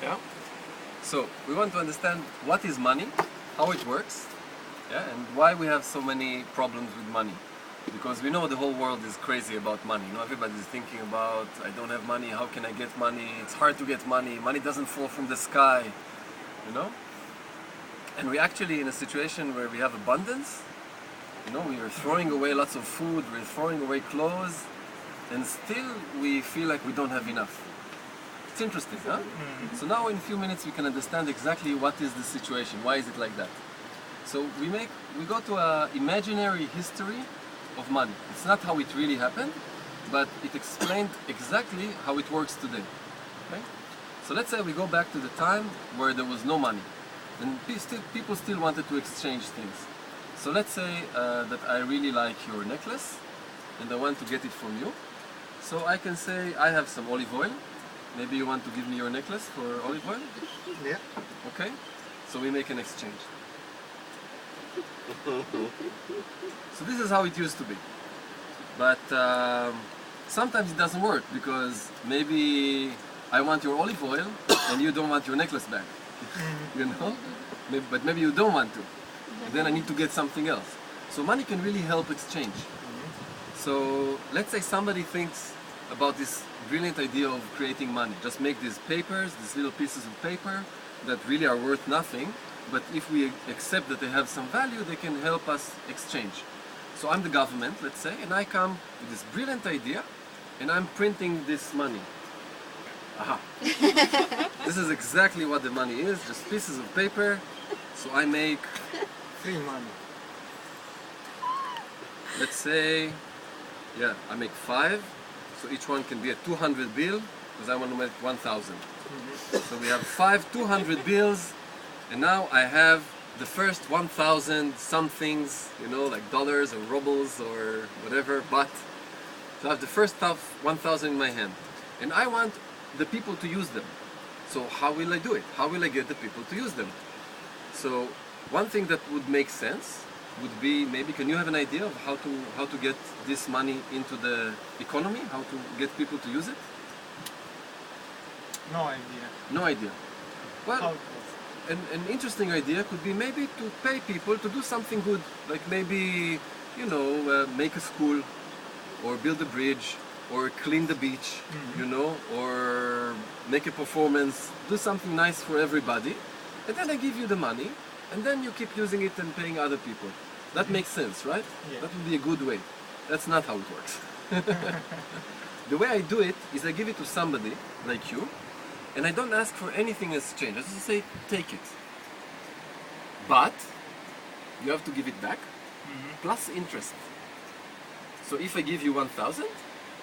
Yeah. So we want to understand what is money, how it works, yeah, and why we have so many problems with money. Because we know the whole world is crazy about money. You know, everybody's thinking about, I don't have money, how can I get money? It's hard to get money. Money doesn't fall from the sky, you know? And we're actually in a situation where we have abundance. You know, we are throwing away lots of food, we're throwing away clothes, and still we feel like we don't have enough. It's interesting, huh? So now in a few minutes we can understand exactly what is the situation, why is it like that. So we go to an imaginary history of money. It's not how it really happened, but it explained exactly how it works today. Okay? So let's say we go back to the time where there was no money, and people still wanted to exchange things. So let's say that I really like your necklace, and I want to get it from you. So I can say, I have some olive oil. Maybe you want to give me your necklace for olive oil? Yeah. Okay? So we make an exchange. So this is how it used to be. But sometimes it doesn't work because maybe I want your olive oil and you don't want your necklace back. You know? But maybe you don't want to. Then I need to get something else. So money can really help exchange. So let's say somebody thinks about this brilliant idea of creating money. Just make these papers, these little pieces of paper that really are worth nothing, but if we accept that they have some value, they can help us exchange. So I'm the government, let's say, and I come with this brilliant idea, and I'm printing this money. Aha! This is exactly what the money is, just pieces of paper. So I make, Free money. let's say, yeah, I make 5. So each one can be a 200 bill, because I want to make 1,000. So we have 5 200 bills, and now I have the first 1,000 somethings, you know, like dollars or rubles or whatever, but so I have the first 1,000 in my hand, and I want the people to use them. So how will I do it? How will I get the people to use them? So one thing that would make sense would be, maybe can you have an idea of how to get this money into the economy? How to get people to use it? No idea. No idea. How Well, it was. an interesting idea could be maybe to pay people to do something good, like maybe, you know, make a school, or build a bridge, or clean the beach, you know, or make a performance, do something nice for everybody, and then I give you the money, and then you keep using it and paying other people. That makes sense, right? Yeah. That would be a good way. That's not how it works. The way I do it is I give it to somebody like you, and I don't ask for anything in exchange. I just say, take it. But you have to give it back, plus interest. So if I give you 1,000,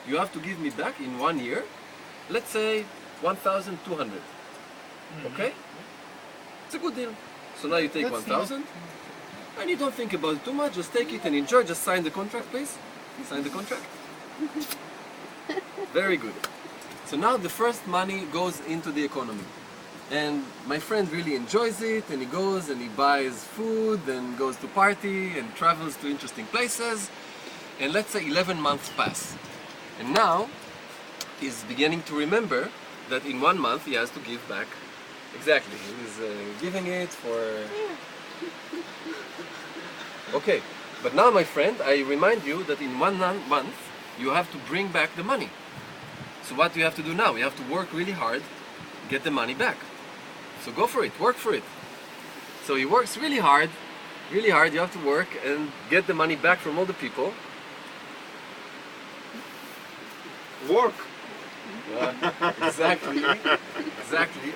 you have to give me back in 1 year, let's say 1,200. Okay? It's a good deal. So now you take That's 1,000, and you don't think about it too much, just take it and enjoy. Just sign the contract, please. Sign the contract. Very good. So now the first money goes into the economy. And my friend really enjoys it, and he goes and he buys food, and goes to party, and travels to interesting places. And let's say 11 months pass. And now he's beginning to remember that in 1 month he has to give back. Exactly, he's giving it for... Okay, but now my friend, I remind you that in 1 month you have to bring back the money. So what do you have to do now? You have to work really hard, get the money back. So go for it, work for it. So he works really hard, you have to work and get the money back from all the people. Work. Exactly,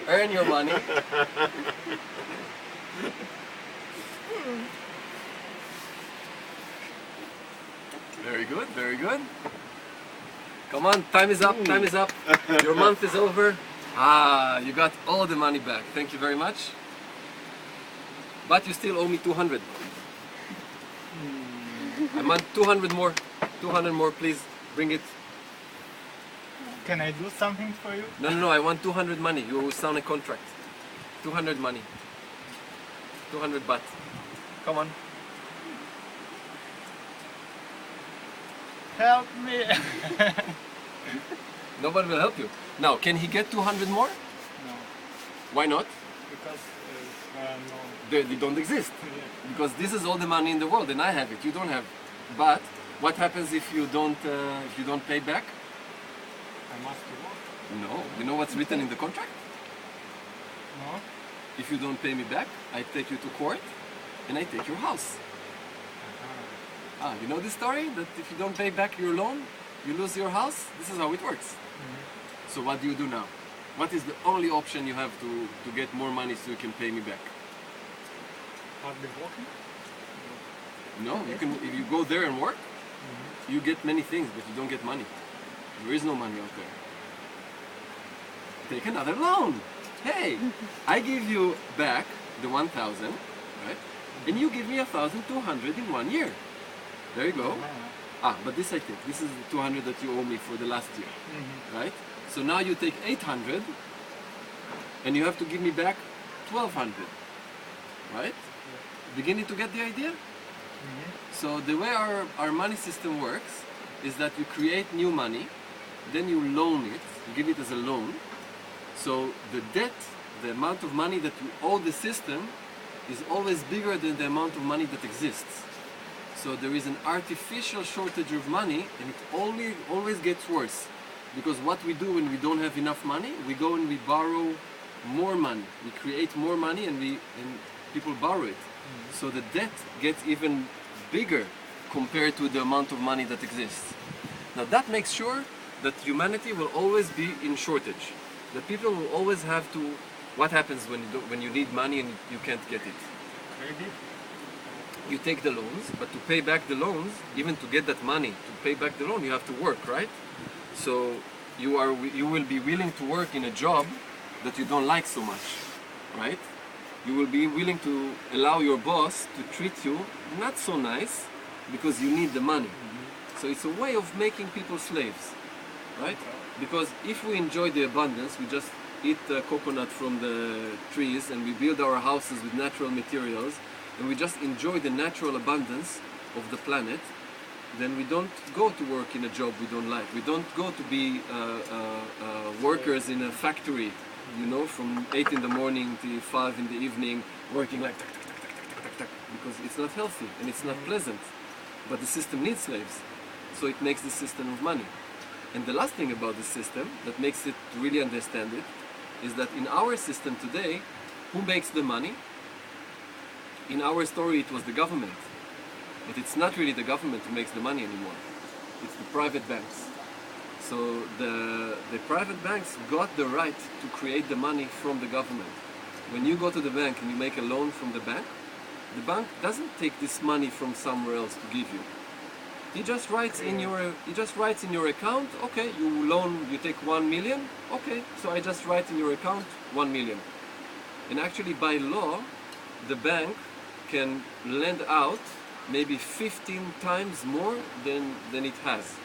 earn your money. Very good, very good. Come on, time is up, time is up. Your month is over. Ah, you got all the money back. Thank you very much. But you still owe me 200. I want 200 more. 200 more, please. Bring it. Can I do something for you? No, I want 200 money. You will sign a contract. 200 money. 200 baht. Come on. Help me! Nobody will help you. Now, can he get 200 more? No. Why not? Because no. They don't exist. Yeah. Because this is all the money in the world and I have it, you don't have. But what happens if you don't pay back? I must work. No. You know what's written in the contract? No. If you don't pay me back, I take you to court and I take your house. You know this story? That if you don't pay back your loan, you lose your house? This is how it works. So what do you do now? What is the only option you have to get more money so you can pay me back? Hardly working. No, you can. If you go there and work, you get many things, but you don't get money. There is no money out there. Take another loan. Hey, I give you back the 1,000, right? And you give me 1,200 in 1 year. There you go. But this I take. This is the 200 that you owe me for the last year, right? So now you take 800, and you have to give me back 1,200, right? Beginning to get the idea? So the way our money system works is that you create new money, then you loan it, you give it as a loan. So the debt, the amount of money that you owe the system is always bigger than the amount of money that exists. So there is an artificial shortage of money and it always gets worse. Because what we do when we don't have enough money, we go and we borrow more money. We create more money and people borrow it. So the debt gets even bigger compared to the amount of money that exists. Now that makes sure that humanity will always be in shortage. That people will always have to. What happens when you need money and you can't get it? Credit. You take the loans, but to pay back the loans, even to get that money to pay back the loan, you have to work, right? So you will be willing to work in a job that you don't like so much, right? You will be willing to allow your boss to treat you not so nice because you need the money. So it's a way of making people slaves, right? Because if we enjoy the abundance, we just eat coconut from the trees and we build our houses with natural materials and we just enjoy the natural abundance of the planet, then we don't go to work in a job we don't like. We don't go to be workers in a factory, you know, from 8 in the morning to 5 in the evening, working like tak, tak, tak, tak, tak, tak, tak, because it's not healthy and it's not pleasant. But the system needs slaves, so it makes the system of money. And the last thing about the system that makes it really understand it is that in our system today, who makes the money? In our story, it was the government. But it's not really the government who makes the money anymore. It's the private banks. So the private banks got the right to create the money from the government. When you go to the bank and you make a loan from the bank doesn't take this money from somewhere else to give you. He just writes in your account, okay, you take 1 million, okay, so I just write in your account 1 million. And actually by law, the bank can lend out maybe 15 times more than it has,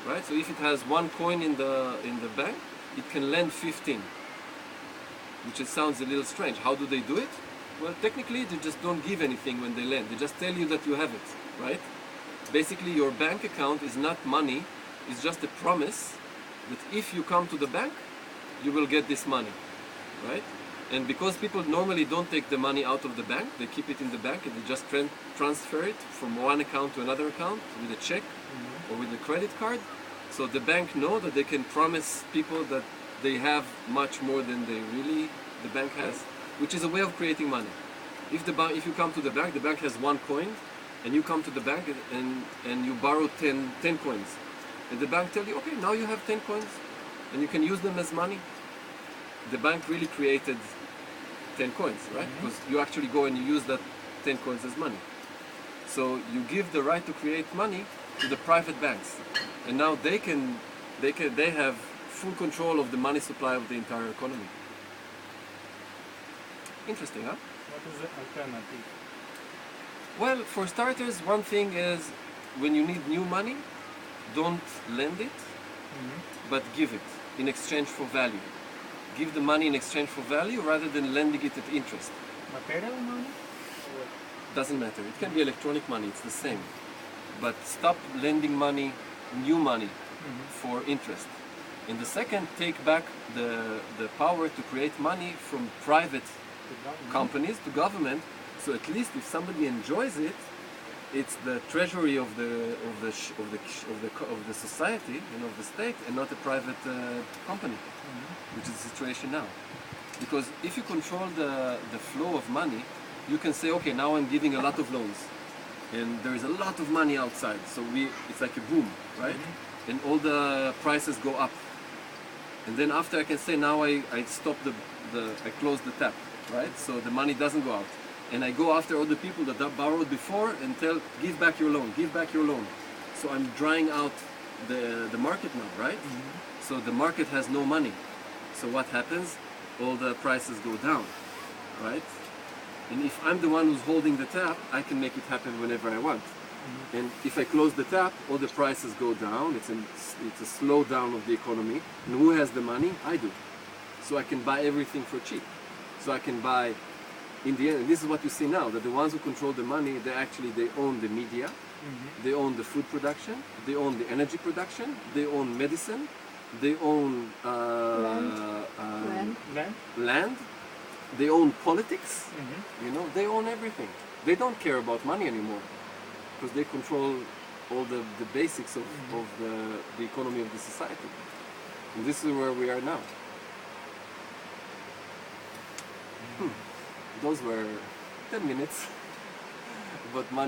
right? So if it has 1 coin in the bank, it can lend 15, which it sounds a little strange. How do they do it? Well, technically they just don't give anything when they lend. They just tell you that you have it, right? Basically your bank account is not money, it's just a promise that if you come to the bank, you will get this money, right? And because people normally don't take the money out of the bank, they keep it in the bank and they just transfer it from one account to another account with a check or with a credit card. So the bank know that they can promise people that they have much more than the bank has, which is a way of creating money. If you come to the bank has 1 coin, and you come to the bank and you borrow 10 coins, and the bank tell you, okay, now you have 10 coins, and you can use them as money. The bank really created 10 coins, right? Because you actually go and you use that 10 coins as money. So you give the right to create money to the private banks, and now they have full control of the money supply of the entire economy. Interesting, huh? What is the alternative? Well, for starters, one thing is when you need new money, don't lend it, but give it in exchange for value. Give the money in exchange for value rather than lending it at interest. Material money? Doesn't matter. It can be electronic money, it's the same. But stop lending money, new money, for interest. And the second, take back the power to create money from private companies to government. So at least if somebody enjoys it, it's the treasury of the society, you know, of the state, and not a private company, which is the situation now. Because if you control the flow of money, you can say, okay, now I'm giving a lot of loans, and there is a lot of money outside, so it's like a boom, right? And all the prices go up. And then after I can say, now I stop I close the tap, right? So the money doesn't go out. And I go after all the people that borrowed before and tell, give back your loan, give back your loan. So I'm drying out the market now, right? So the market has no money. So what happens? All the prices go down, right? And if I'm the one who's holding the tap, I can make it happen whenever I want. And if I close the tap, all the prices go down. It's a slowdown of the economy. And who has the money? I do. So I can buy everything for cheap. So I can buy, in the end, and this is what you see now, that the ones who control the money, they own the media, they own the food production, they own the energy production, they own medicine, they own land, they own politics, you know, they own everything. They don't care about money anymore, because they control all the basics of the economy of the society. And this is where we are now. Those were 10 minutes about money.